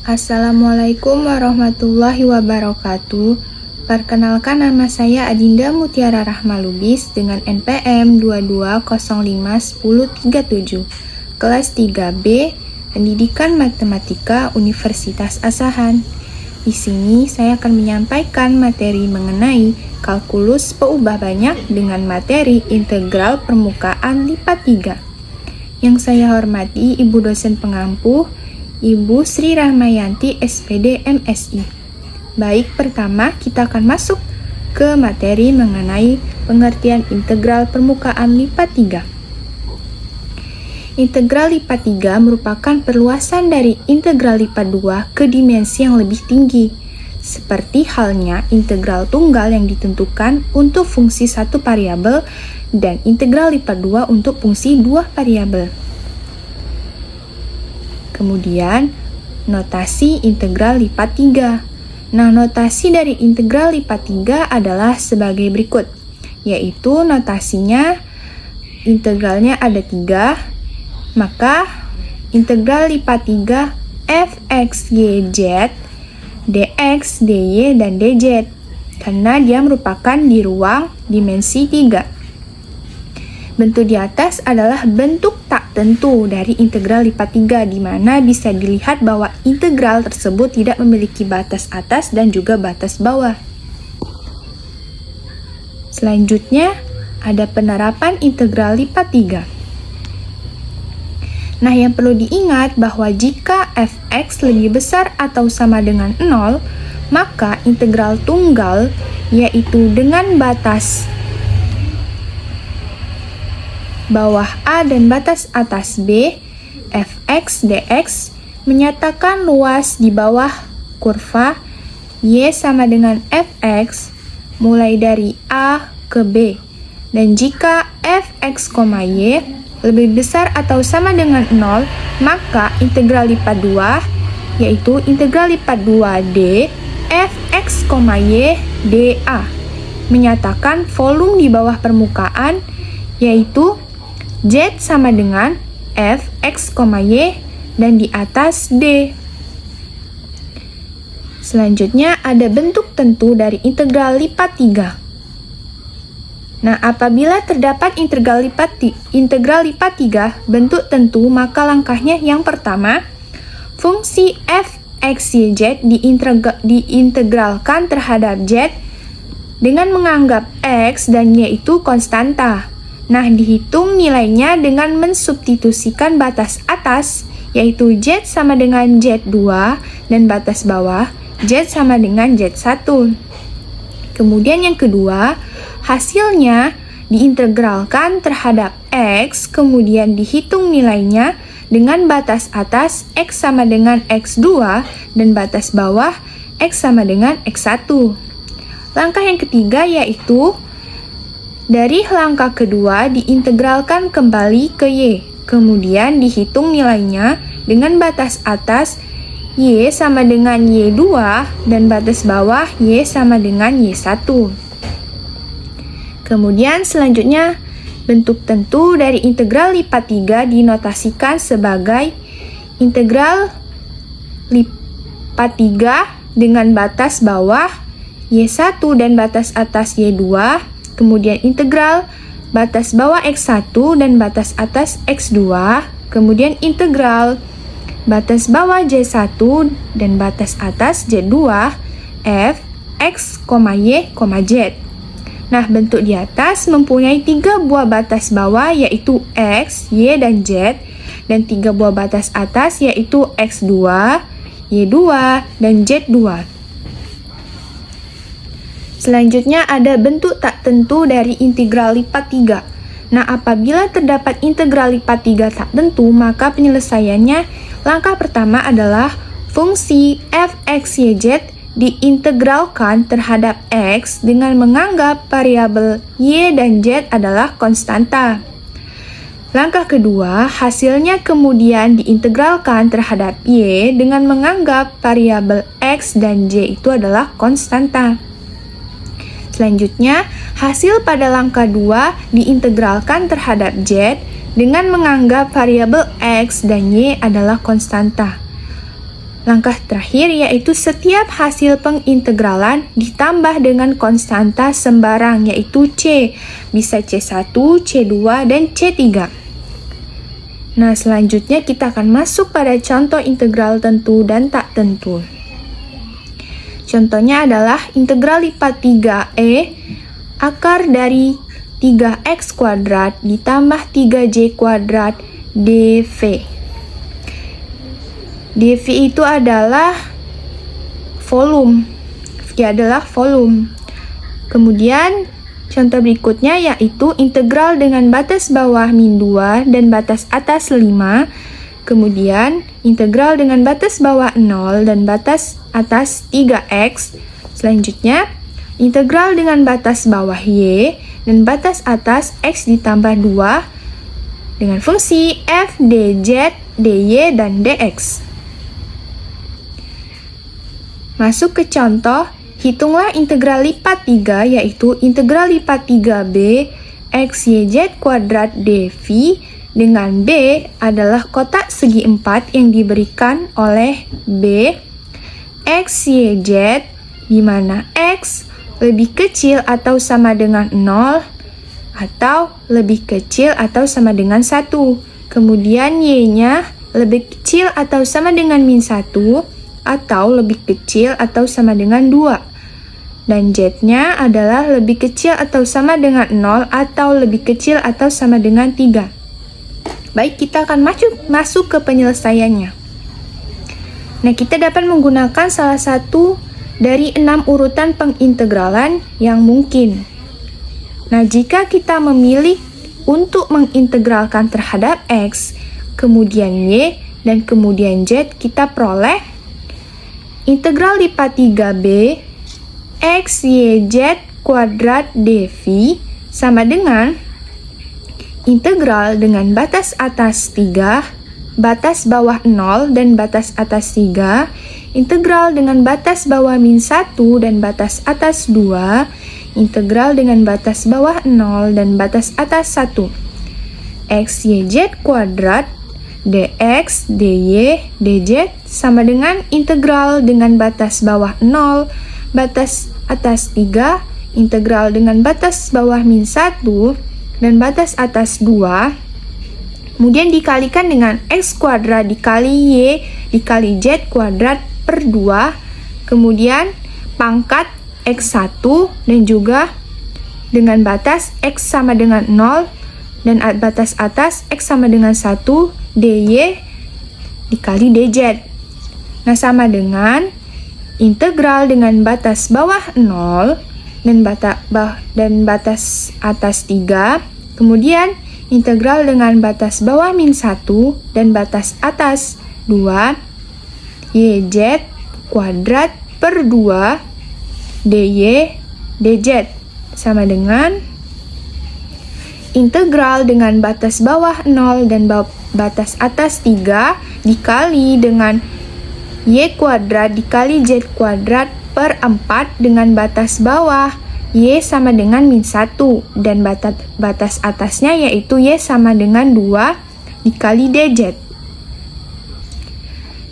Assalamualaikum warahmatullahi wabarakatuh. Perkenalkan, nama saya Adinda Mutiara Rahmalubis dengan NPM 22051037, kelas 3B, Pendidikan Matematika Universitas Asahan. Di sini saya akan menyampaikan materi mengenai kalkulus peubah banyak dengan materi integral permukaan lipat 3. Yang saya hormati Ibu dosen pengampu, Ibu Sri Rahmayanti SPD MSI. Baik, pertama kita akan masuk ke materi mengenai pengertian integral permukaan lipat 3. Integral lipat 3 merupakan perluasan dari integral lipat 2 ke dimensi yang lebih tinggi, seperti halnya integral tunggal yang ditentukan untuk fungsi satu variabel dan integral lipat 2 untuk fungsi dua variabel. Kemudian, notasi integral lipat 3. Nah, notasi dari integral lipat 3 adalah sebagai berikut, yaitu notasinya integralnya ada 3, maka integral lipat 3 fx, yz, dx, dy, dan dz, karena dia merupakan di ruang dimensi 3. Bentuk di atas adalah bentuk tak tentu dari integral lipat 3, di mana bisa dilihat bahwa integral tersebut tidak memiliki batas atas dan juga batas bawah. Selanjutnya, ada penerapan integral lipat 3. Nah, yang perlu diingat bahwa jika fx lebih besar atau sama dengan 0, maka integral tunggal, yaitu dengan batas bawah A dan batas atas B, fx dx, menyatakan luas di bawah kurva y sama dengan fx mulai dari A ke B. Dan jika fx, y lebih besar atau sama dengan 0, maka integral lipat 2, yaitu integral lipat 2D fx, y dA, menyatakan volume di bawah permukaan, yaitu Z sama dengan fx, y, dan di atas D. Selanjutnya ada bentuk tentu dari integral lipat 3. Nah, apabila terdapat integral lipat 3 bentuk tentu, maka langkahnya yang pertama, fungsi fx, yz diintegralkan terhadap z dengan menganggap x dan y itu konstanta. Nah, dihitung nilainya dengan mensubstitusikan batas atas, yaitu z sama dengan z2, dan batas bawah z sama dengan z1. Kemudian yang kedua, hasilnya diintegralkan terhadap x, kemudian dihitung nilainya dengan batas atas x sama dengan x2, dan batas bawah x sama dengan x1. Langkah yang ketiga yaitu dari langkah kedua diintegralkan kembali ke y, kemudian dihitung nilainya dengan batas atas y sama dengan y2 dan batas bawah y sama dengan y1. Kemudian selanjutnya bentuk tentu dari integral lipat 3 dinotasikan sebagai integral lipat 3 dengan batas bawah y1 dan batas atas y2, kemudian integral batas bawah x1 dan batas atas x2, kemudian integral batas bawah j1 dan batas atas j2 f x, y, z. Nah, bentuk di atas mempunyai 3 buah batas bawah yaitu x, y, dan z, dan 3 buah batas atas yaitu x2, y2, dan z2. Selanjutnya ada bentuk tak tentu dari integral lipat 3. Nah, apabila terdapat integral lipat 3 tak tentu, maka penyelesaiannya langkah pertama adalah fungsi fx, yz diintegralkan terhadap x dengan menganggap variabel y dan z adalah konstanta. Langkah kedua, hasilnya kemudian diintegralkan terhadap y dengan menganggap variabel x dan z itu adalah konstanta. Selanjutnya, hasil pada langkah 2 diintegralkan terhadap z dengan menganggap variabel x dan y adalah konstanta. Langkah terakhir yaitu setiap hasil pengintegralan ditambah dengan konstanta sembarang yaitu C. Bisa C1, C2, dan C3. Nah, selanjutnya kita akan masuk pada contoh integral tentu dan tak tentu. Contohnya adalah integral lipat 3E akar dari 3x kuadrat ditambah 3y kuadrat dv. dv itu adalah volume. Kemudian contoh berikutnya yaitu integral dengan batas bawah min 2 dan batas atas 5. Kemudian integral dengan batas bawah 0 dan batas atas 3x. Selanjutnya integral dengan batas bawah y dan batas atas x ditambah 2 dengan fungsi f, dz, dy, dan dx. Masuk ke contoh, hitunglah integral lipat 3 yaitu integral lipat 3b x yz kuadrat dv dengan b adalah kotak segi 4 yang diberikan oleh b x yz di mana x lebih kecil atau sama dengan 0 atau lebih kecil atau sama dengan 1. Kemudian y-nya lebih kecil atau sama dengan min 1 atau lebih kecil atau sama dengan 2. Dan z-nya adalah lebih kecil atau sama dengan 0 atau lebih kecil atau sama dengan 3. Baik, kita akan masuk ke penyelesaiannya. Nah, kita dapat menggunakan salah satu dari 6 urutan pengintegralan yang mungkin. Nah, jika kita memilih untuk mengintegralkan terhadap x, kemudian y, dan kemudian z, kita peroleh integral lipat 3b x yz kuadrat dv sama dengan integral dengan batas atas 3, batas bawah 0 dan batas atas 3, integral dengan batas bawah min 1 dan batas atas 2, integral dengan batas bawah 0 dan batas atas 1. X yz kuadrat dx, dy, dz sama dengan integral dengan batas bawah 0, batas atas 3, integral dengan batas bawah min 1, dan batas atas 2, kemudian dikalikan dengan x kuadrat dikali y dikali z kuadrat per 2, kemudian pangkat x1 dan juga dengan batas x sama dengan 0 dan batas atas x sama dengan 1 dy dikali dz. Nah, sama dengan integral dengan batas bawah 0 dan batas atas 3, kemudian integral dengan batas bawah min 1 dan batas atas 2, yz kuadrat per 2 dy dz sama dengan integral dengan batas bawah 0 dan batas atas 3 dikali dengan y kuadrat dikali z kuadrat per 4 dengan batas bawah y sama dengan min 1 dan batas atasnya yaitu y sama dengan 2 dikali dz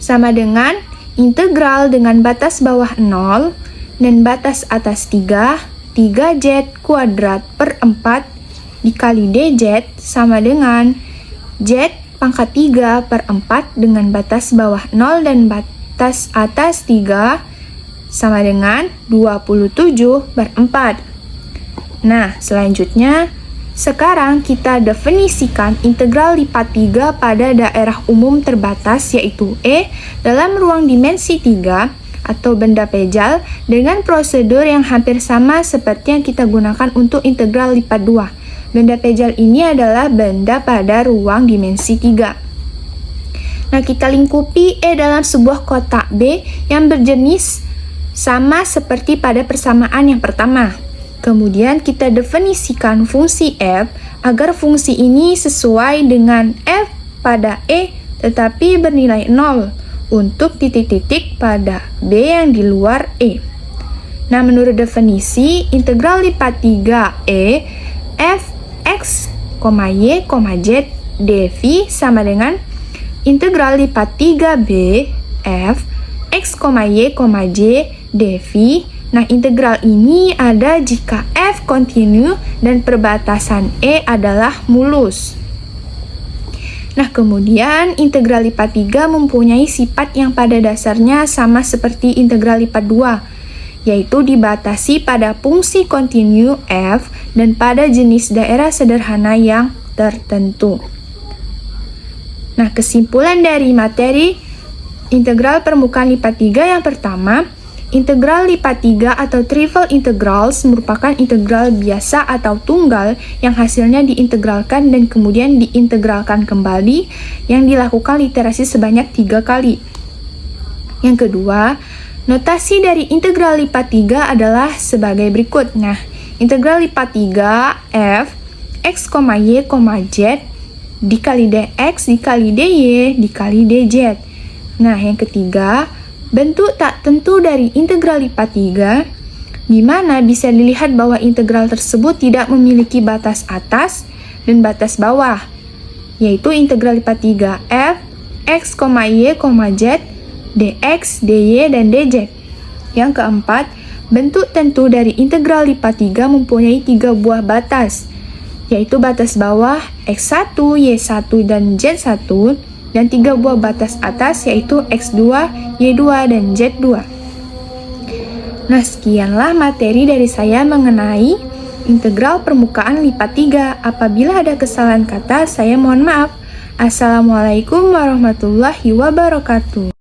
sama dengan integral dengan batas bawah 0 dan batas atas 3z kuadrat per 4 dikali dz sama dengan z pangkat 3 per 4 dengan batas bawah 0 dan batas atas 3 sama dengan 27 per 4. Nah, selanjutnya sekarang kita definisikan integral lipat 3 pada daerah umum terbatas yaitu E dalam ruang dimensi 3 atau benda pejal dengan prosedur yang hampir sama seperti yang kita gunakan untuk integral lipat 2. Benda pejal ini adalah benda pada ruang dimensi 3. Nah, kita lingkupi E dalam sebuah kotak B yang berjenis sama seperti pada persamaan yang pertama. Kemudian kita definisikan fungsi f agar fungsi ini sesuai dengan f pada E tetapi bernilai 0 untuk titik-titik pada B yang di luar E. Nah, menurut definisi integral lipat 3E f x, y, z dv sama dengan integral lipat 3b f Y, J, dV. Nah, integral ini ada jika F kontinu dan perbatasan E adalah mulus. Nah, kemudian integral lipat 3 mempunyai sifat yang pada dasarnya sama seperti integral lipat 2, yaitu dibatasi pada fungsi kontinu F dan pada jenis daerah sederhana yang tertentu. Nah, kesimpulan dari materi integral permukaan lipat 3 yang pertama, integral lipat 3 atau trivial integrals merupakan integral biasa atau tunggal yang hasilnya diintegralkan dan kemudian diintegralkan kembali yang dilakukan literasi sebanyak 3 kali. Yang kedua, notasi dari integral lipat 3 adalah sebagai berikut. Nah, integral lipat 3 F x, Y, Z dikali dx dikali dy dikali dz. Nah, yang ketiga, bentuk tak tentu dari integral lipat 3, di mana bisa dilihat bahwa integral tersebut tidak memiliki batas atas dan batas bawah, yaitu integral lipat 3 f x, y, z dx, dy, dan dz. Yang keempat, bentuk tentu dari integral lipat 3 mempunyai 3 buah batas, yaitu batas bawah x1, y1, dan z1, dan 3 buah batas atas yaitu X2, Y2, dan Z2. Nah, sekianlah materi dari saya mengenai integral permukaan lipat 3. Apabila ada kesalahan kata, saya mohon maaf. Assalamualaikum warahmatullahi wabarakatuh.